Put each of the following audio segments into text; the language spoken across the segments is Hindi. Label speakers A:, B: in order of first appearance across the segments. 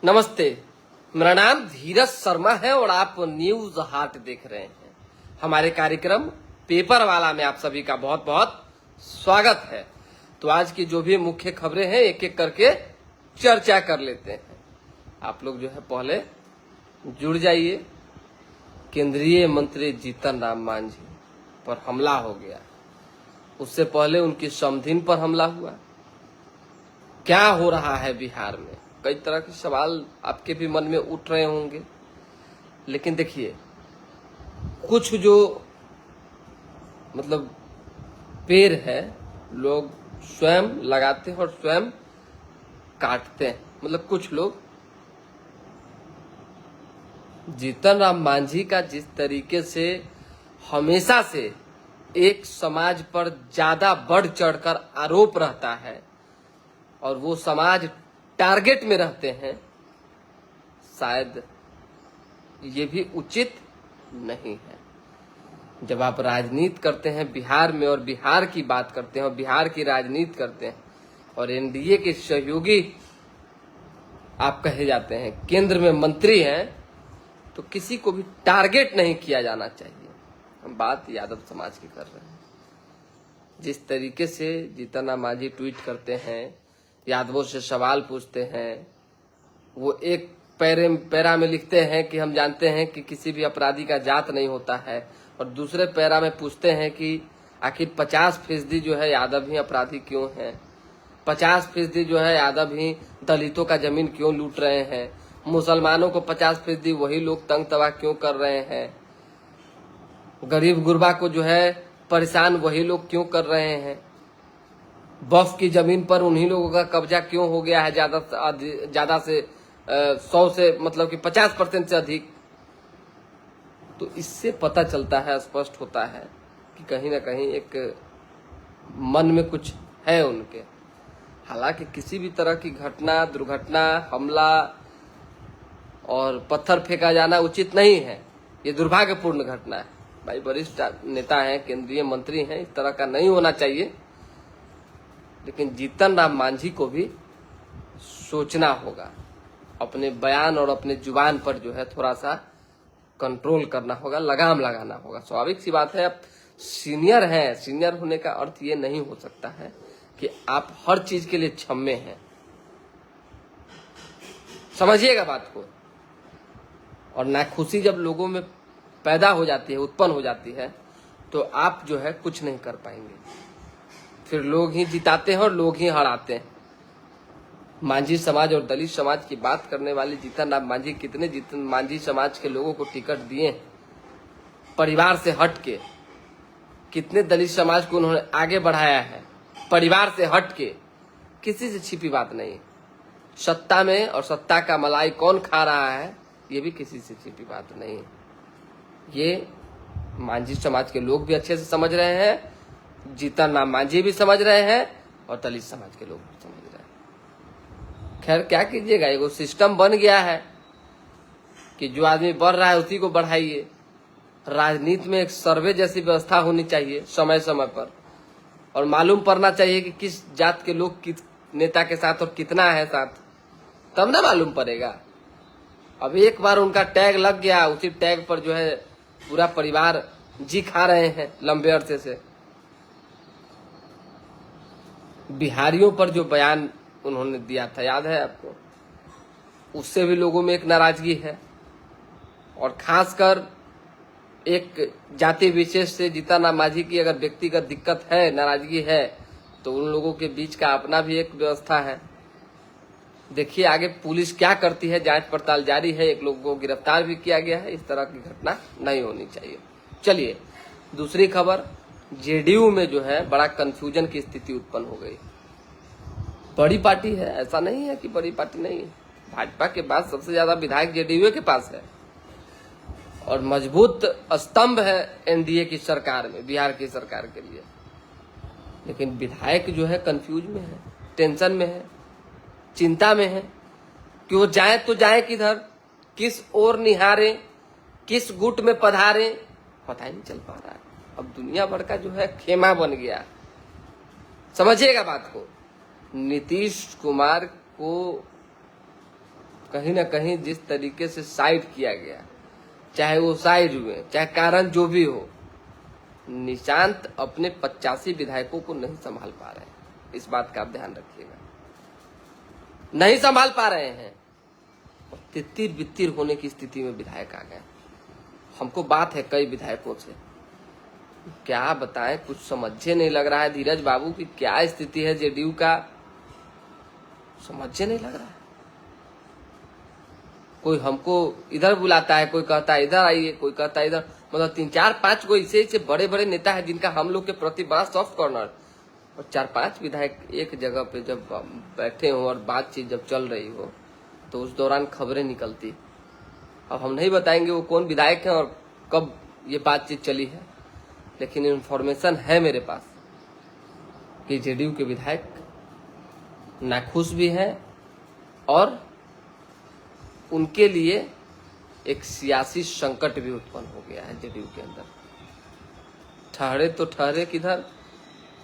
A: नमस्ते, मेरा नाम धीरज शर्मा है और आप न्यूज हाट देख रहे हैं। हमारे कार्यक्रम पेपर वाला में आप सभी का बहुत बहुत स्वागत है। तो आज की जो भी मुख्य खबरें हैं एक एक करके चर्चा कर लेते हैं। आप लोग जो है पहले जुड़ जाइए। केंद्रीय मंत्री जीतन राम मांझी पर हमला हो गया, उससे पहले उनकी समधिन पर हमला हुआ। क्या हो रहा है बिहार में, कई तरह के सवाल आपके भी मन में उठ रहे होंगे। लेकिन देखिए, कुछ जो मतलब पेड़ है लोग स्वयं लगाते हैं और स्वयं काटते हैं। मतलब कुछ लोग जीतन राम मांझी का जिस तरीके से हमेशा से एक समाज पर ज्यादा बढ़ चढ़कर आरोप रहता है और वो समाज टारगेट में रहते हैं, शायद ये भी उचित नहीं है। जब आप राजनीति करते हैं बिहार में और बिहार की बात करते हैं और बिहार की राजनीति करते हैं और एनडीए के सहयोगी आप कहे जाते हैं, केंद्र में मंत्री हैं, तो किसी को भी टारगेट नहीं किया जाना चाहिए। हम बात यादव समाज की कर रहे हैं। जिस तरीके से जीतन राम मांझी ट्वीट करते हैं, यादवों से सवाल पूछते हैं, वो एक पैरा में लिखते हैं कि हम जानते हैं कि किसी भी अपराधी का जात नहीं होता है, और दूसरे पैरा में पूछते हैं कि आखिर 50% जो है यादव ही अपराधी क्यों हैं, 50% जो है यादव ही दलितों का जमीन क्यों लूट रहे हैं, मुसलमानों को 50% वही लोग तंग तबाह क्यों कर रहे हैं, गरीब गुरबा को जो है परेशान वही लोग क्यों कर रहे हैं, बफ की जमीन पर उन्हीं लोगों का कब्जा क्यों हो गया है ज्यादा से 100 से मतलब कि 50% से अधिक। तो इससे पता चलता है, स्पष्ट होता है कि कहीं ना कहीं एक मन में कुछ है उनके। हालांकि किसी भी तरह की घटना, दुर्घटना, हमला और पत्थर फेंका जाना उचित नहीं है। ये दुर्भाग्यपूर्ण घटना है। भाई वरिष्ठ नेता हैं, केंद्रीय मंत्री हैं, इस तरह का नहीं होना चाहिए। लेकिन जीतन राम मांझी को भी सोचना होगा, अपने बयान और अपने जुबान पर जो है थोड़ा सा कंट्रोल करना होगा, लगाम लगाना होगा। स्वाभाविक सी बात है, आप सीनियर हैं, सीनियर होने का अर्थ ये नहीं हो सकता है कि आप हर चीज के लिए क्षम्य हैं। समझिएगा बात को। और नाखुशी जब लोगों में पैदा हो जाती है, उत्पन्न हो जाती है, तो आप जो है कुछ नहीं कर पाएंगे। फिर लोग ही जिताते हैं और लोग ही हराते हैं। मांझी समाज और दलित समाज की बात करने वाले जीतन राम मांझी कितने जीतन मांझी समाज के लोगों को टिकट दिए परिवार से हट के, कितने दलित समाज को उन्होंने आगे बढ़ाया है परिवार से हट के। किसी से छिपी बात नहीं। सत्ता में और सत्ता का मलाई कौन खा रहा है, ये भी किसी से छिपी बात नहीं है। ये मांझी समाज के लोग भी अच्छे से समझ रहे हैं, जीतन राम मांझी भी समझ रहे हैं और दलित समाज के लोग भी समझ रहे हैं। खैर क्या कीजिएगा, एगो सिस्टम बन गया है कि जो आदमी बढ़ रहा है उसी को बढ़ाइए। राजनीति में एक सर्वे जैसी व्यवस्था होनी चाहिए समय समय पर, और मालूम पड़ना चाहिए कि किस जात के लोग किस नेता के साथ और कितना है साथ, तब ना मालूम पड़ेगा। अब एक बार उनका टैग लग गया, उसी टैग पर जो है पूरा परिवार जी खा रहे हैं लंबे अरसे से। बिहारियों पर जो बयान उन्होंने दिया था, याद है आपको, उससे भी लोगों में एक नाराजगी है। और खासकर एक जाति विशेष से जीतन राम मांझी की अगर व्यक्तिगत दिक्कत है, नाराजगी है, तो उन लोगों के बीच का अपना भी एक व्यवस्था है। देखिए आगे पुलिस क्या करती है, जांच पड़ताल जारी है। एक लोगों को गिरफ्तार भी किया गया है। इस तरह की घटना नहीं होनी चाहिए। चलिए दूसरी खबर, जेडीयू में जो है बड़ा कंफ्यूजन की स्थिति उत्पन्न हो गई। बड़ी पार्टी है, ऐसा नहीं है कि बड़ी पार्टी नहीं है। भाजपा के बाद सबसे ज्यादा विधायक जेडीयू के पास है और मजबूत स्तंभ है एनडीए की सरकार में, बिहार की सरकार के लिए। लेकिन विधायक जो है कंफ्यूज में है, टेंशन में है, चिंता में है कि वो जाए तो जाए किधर, किस ओर निहारे, किस गुट में पधारे, पता ही नहीं चल पा रहा है। अब दुनिया भर का जो है खेमा बन गया। समझिएगा बात को। नीतीश कुमार को कहीं ना कहीं जिस तरीके से साइड किया गया, चाहे वो साइड हुए, चाहे कारण जो भी हो, निशांत अपने 85 विधायकों को नहीं संभाल पा रहे हैं। इस बात का आप ध्यान रखिएगा, नहीं संभाल पा रहे हैं। तित्तिर बित्तिर होने की स्थिति में विधायक आ गए। हमको बात है कई विधायकों से, क्या बताएं, कुछ समझे नहीं लग रहा है धीरज बाबू की क्या स्थिति है जेडीयू का, समझे नहीं लग रहा है। कोई हमको इधर बुलाता है, कोई कहता है इधर आइए, कोई कहता है इधर, मतलब 3-4-5 कोई ऐसे बड़े बड़े नेता है जिनका हम लोग के प्रति बड़ा सॉफ्ट कॉर्नर, और 4-5 विधायक एक जगह पे जब बैठे हो और बातचीत जब चल रही हो तो उस दौरान खबरें निकलती। अब हम नहीं बताएंगे वो कौन विधायक है और कब ये बातचीत चली है, लेकिन इन्फॉर्मेशन है मेरे पास कि जेडीयू के विधायक नाखुश भी हैं और उनके लिए एक सियासी संकट भी उत्पन्न हो गया है जेडीयू के अंदर। ठहरे तो ठहरे किधर,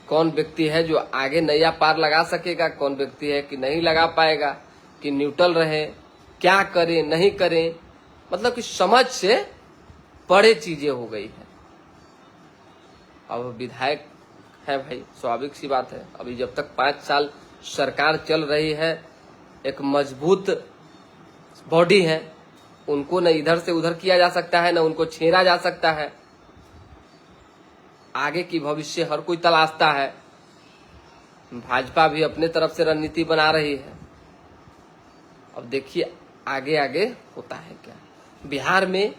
A: कौन व्यक्ति है जो आगे नया पार लगा सकेगा, कौन व्यक्ति है कि नहीं लगा पाएगा, कि न्यूट्रल रहे, क्या करें नहीं करें, मतलब कि समझ से बड़े चीजें हो गई है। अब विधायक है भाई, स्वाभाविक सी बात है, अभी जब तक 5 साल सरकार चल रही है, एक मजबूत बॉडी है, उनको न इधर से उधर किया जा सकता है, न उनको छेड़ा जा सकता है। आगे की भविष्य हर कोई तलाशता है। भाजपा भी अपने तरफ से रणनीति बना रही है। अब देखिए आगे आगे होता है क्या। बिहार में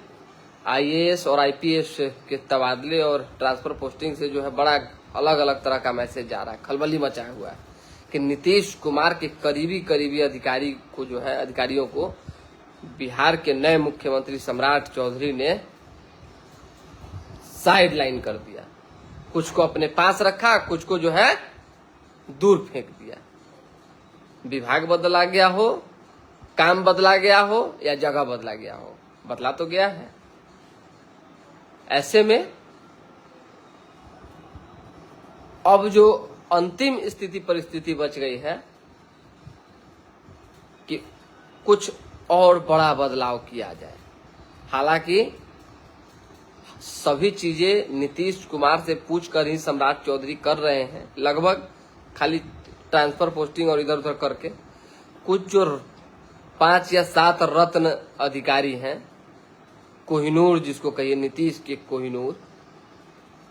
A: आईएएस और आईपीएस के तबादले और ट्रांसफर पोस्टिंग से जो है बड़ा अलग अलग तरह का मैसेज जा रहा है, खलबली मचाया हुआ है कि नीतीश कुमार के करीबी अधिकारी को जो है, अधिकारियों को बिहार के नए मुख्यमंत्री सम्राट चौधरी ने साइड लाइन कर दिया। कुछ को अपने पास रखा, कुछ को जो है दूर फेंक दिया। विभाग बदला गया हो, काम बदला गया हो या जगह बदला गया हो, बदला तो गया है। ऐसे में अब जो अंतिम स्थिति परिस्थिति बच गई है कि कुछ और बड़ा बदलाव किया जाए। हालांकि सभी चीजें नीतीश कुमार से पूछकर ही सम्राट चौधरी कर रहे हैं, लगभग खाली ट्रांसफर पोस्टिंग और इधर उधर करके। कुछ जो 5 या 7 रत्न अधिकारी हैं, कोहिनूर जिसको कहिए, नीतीश के कोहिनूर,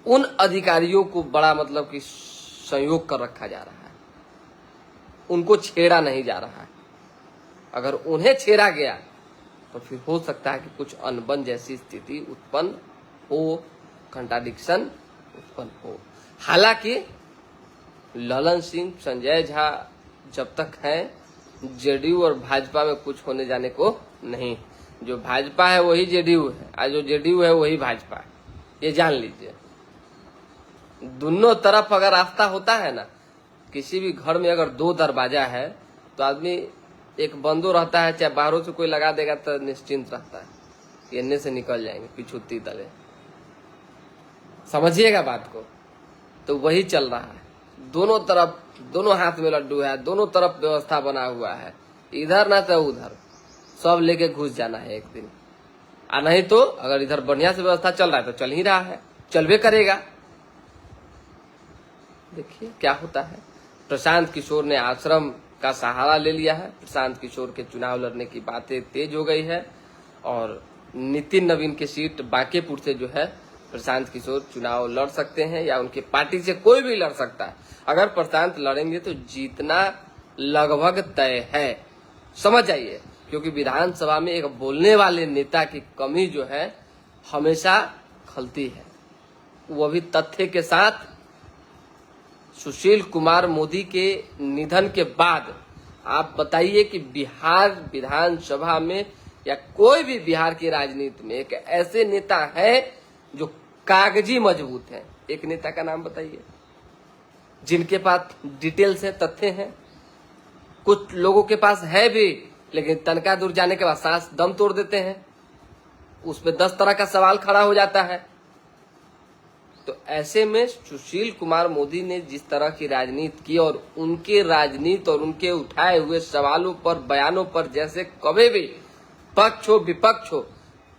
A: उन अधिकारियों को बड़ा मतलब कि संयोग कर रखा जा रहा है, उनको छेड़ा नहीं जा रहा है। अगर उन्हें छेड़ा गया तो फिर हो सकता है कि कुछ अनबन जैसी स्थिति उत्पन्न हो, कंट्राडिक्शन उत्पन्न हो। हालांकि ललन सिंह, संजय झा जब तक हैं, जेडीयू और भाजपा में कुछ होने जाने को नहीं। जो भाजपा है वही जेडीयू है, और जो जेडीयू है वही भाजपा है, ये जान लीजिए। दोनों तरफ अगर आस्था होता है ना, किसी भी घर में अगर 2 दरवाजा है तो आदमी एक बंदो रहता है, चाहे बाहरों से कोई लगा देगा तो निश्चिंत रहता है, इनने से निकल जाएंगे पिछुत्ती तले। समझिएगा बात को। तो वही चल रहा है, दोनों तरफ, दोनों हाथ में लड्डू है, दोनों तरफ व्यवस्था बना हुआ है, इधर ना तो उधर, सब लेके घुस जाना है एक दिन। और नहीं तो अगर इधर बढ़िया से व्यवस्था चल रहा है तो चल ही रहा है, चलवे करेगा। देखिए क्या होता है। प्रशांत किशोर ने आश्रम का सहारा ले लिया है, प्रशांत किशोर के चुनाव लड़ने की बातें तेज हो गई है, और नितिन नवीन की सीट बांकेपुर से जो है प्रशांत किशोर चुनाव लड़ सकते हैं, या उनकी पार्टी से कोई भी लड़ सकता है। अगर प्रशांत लड़ेंगे तो जीतना लगभग तय है, समझ जाइए। क्योंकि विधानसभा में एक बोलने वाले नेता की कमी जो है हमेशा खलती है, वो भी तथ्य के साथ। सुशील कुमार मोदी के निधन के बाद आप बताइए कि बिहार विधानसभा में या कोई भी बिहार की राजनीति में एक ऐसे नेता है जो कागजी मजबूत है। एक नेता का नाम बताइए जिनके पास डिटेल्स है, तथ्य हैं। कुछ लोगों के पास है भी, लेकिन तनका दूर जाने के बाद सांस दम तोड़ देते हैं, उस पर 10 तरह का सवाल खड़ा हो जाता है। तो ऐसे में सुशील कुमार मोदी ने जिस तरह की राजनीति की और उनके राजनीति और उनके उठाए हुए सवालों पर, बयानों पर जैसे कभी भी पक्ष हो विपक्ष हो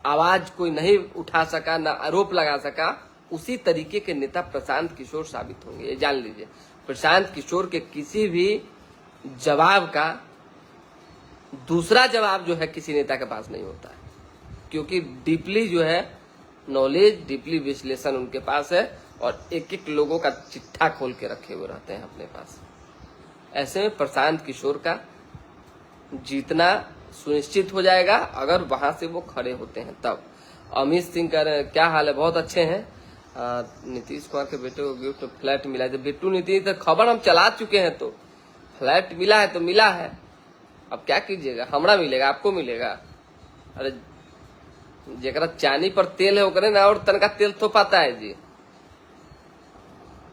A: आवाज कोई नहीं उठा सका, ना आरोप लगा सका, उसी तरीके के नेता प्रशांत किशोर साबित होंगे, ये जान लीजिए। प्रशांत किशोर के किसी भी जवाब का दूसरा जवाब जो है किसी नेता के पास नहीं होता है, क्योंकि डीपली जो है नॉलेज, डीपली विश्लेषण उनके पास है और एक एक लोगों का चिट्ठा खोल के रखे हुए रहते हैं अपने पास। ऐसे में प्रशांत किशोर का जीतना सुनिश्चित हो जाएगा अगर वहां से वो खड़े होते हैं तब। अमित सिंह का क्या हाल है? बहुत अच्छे हैं। नीतीश कुमार के बेटे को गिफ्ट फ्लैट मिला है। बिट्टू नीतीश तो खबर हम चला चुके हैं, तो फ्लैट मिला है तो मिला है, अब क्या कीजिएगा। हमरा मिलेगा, आपको मिलेगा। अरे जेकरा चानी पर तेल है ओकरे ना और तनका तेल तो पाता है जी।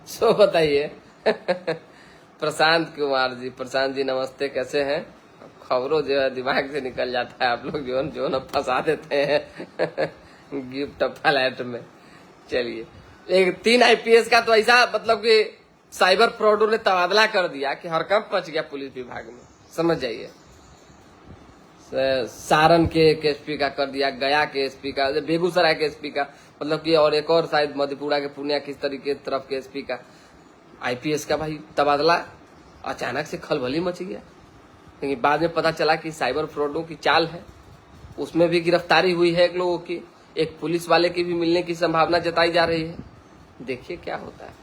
A: सो बताइए। प्रशांत कुमार जी, प्रशांत जी नमस्ते, कैसे हैं? खबरों जो है दिमाग से निकल जाता है, आप लोग जो न फंसा देते हैं गिफ्ट फ्लैट में। चलिए, एक 3 IPS का तो ऐसा मतलब कि साइबर फ्रॉडों ने तबादला कर दिया कि हरकंप मच गया पुलिस विभाग में, समझ जाइए। सारण के एक SP का कर दिया, गया के SP का, बेगूसराय के SP का, मतलब कि और एक और शायद मधेपुरा के, पूर्णिया किस तरीके तरफ के SP का, IPS का भाई तबादला अचानक से खलबली मच गया। लेकिन बाद में पता चला कि साइबर फ्रॉडों की चाल है, उसमें भी गिरफ्तारी हुई है एक लोगों की, एक पुलिस वाले की भी मिलने की संभावना जताई जा रही है। देखिए क्या होता है।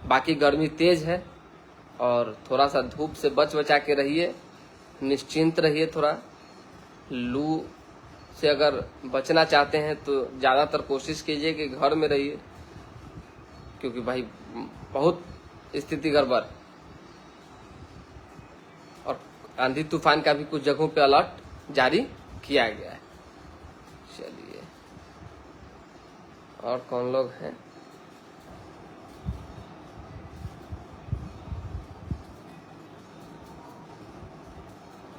A: बाकी गर्मी तेज है और थोड़ा सा धूप से बचा के रहिए, निश्चिंत रहिए। थोड़ा लू से अगर बचना चाहते हैं तो ज्यादातर कोशिश कीजिए कि घर में रहिए, क्योंकि भाई बहुत स्थिति गड़बड़। और आंधी तूफान का भी कुछ जगहों पे अलर्ट जारी किया गया है। चलिए, और कौन लोग हैं?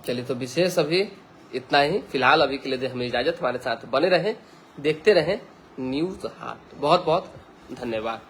A: चलिए, तो विशेष अभी इतना ही फिलहाल। अभी के लिए दे हमें इजाजत। हमारे साथ बने रहें, देखते रहें न्यूज हाट। बहुत बहुत धन्यवाद।